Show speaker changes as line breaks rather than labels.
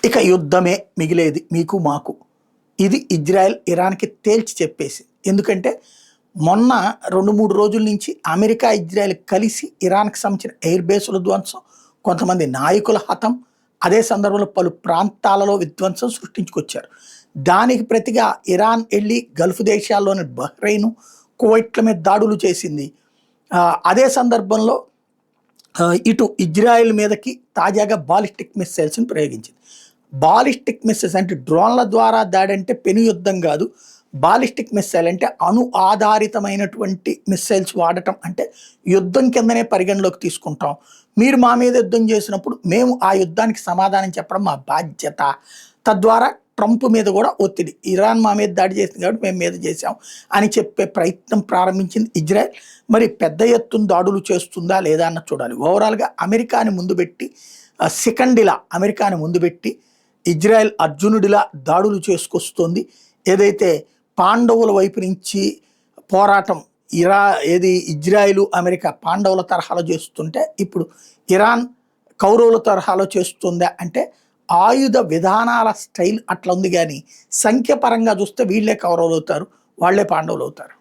ఇక యుద్ధమే మిగిలేది మీకు మాకు. ఇది ఇజ్రాయెల్ ఇరాన్కి తేల్చి చెప్పేసి. ఎందుకంటే మొన్న 2-3 రోజుల నుంచి అమెరికా ఇజ్రాయెల్ కలిసి ఇరాన్కి సంబంధించిన ఎయిర్ బేసుల ధ్వంసం, కొంతమంది నాయకుల హతం, అదే సందర్భంలో పలు ప్రాంతాలలో విధ్వంసం సృష్టించుకొచ్చారు. దానికి ప్రతిగా ఇరాన్ వెళ్ళి గల్ఫ్ దేశాల్లోని బహ్రెయిన్, కువైట్ల మీద దాడులు చేసింది. అదే సందర్భంలో ఇటు ఇజ్రాయెల్ మీదకి తాజాగా బాలిస్టిక్ మిస్సైల్స్ని ప్రయోగించింది. బాలిస్టిక్ మిస్సైల్స్ అంటే డ్రోన్ల ద్వారా దాడి అంటే పెను యుద్ధం కాదు. బాలిస్టిక్ మిస్సైల్ అంటే అణు ఆధారితమైనటువంటి మిస్సైల్స్ వాడటం అంటే యుద్ధం కిందనే పరిగణలోకి తీసుకుంటాం. మీరు మా మీద యుద్ధం చేసినప్పుడు మేము ఆ యుద్ధానికి సమాధానం చెప్పడం మా బాధ్యత. తద్వారా ట్రంప్ మీద కూడా ఒత్తిడి, ఇరాన్ మా మీద దాడి చేసింది కాబట్టి మేము మీద చేసాం అని చెప్పే ప్రయత్నం ప్రారంభించింది ఇజ్రాయెల్. మరి పెద్ద ఎత్తున దాడులు చేస్తుందా లేదా అన్న చూడాలి. ఓవరాల్గా అమెరికాని ముందు పెట్టి, సెకండిలా అమెరికాని ముందు పెట్టి ఇజ్రాయెల్ అర్జునుడిలా దాడులు చేసుకొస్తుంది. ఏదైతే పాండవుల వైపు నుంచి పోరాటం ఇజ్రాయిలు అమెరికా పాండవుల తరహాలో చేస్తుంటే ఇప్పుడు ఇరాన్ కౌరవుల తరహాలో చేస్తుందా అంటే ఆయుధ విధానాల స్టైల్ అట్లా ఉంది. కానీ సంఖ్యపరంగా చూస్తే వీళ్ళే కౌరవులు అవుతారు, వాళ్ళే పాండవులు అవుతారు.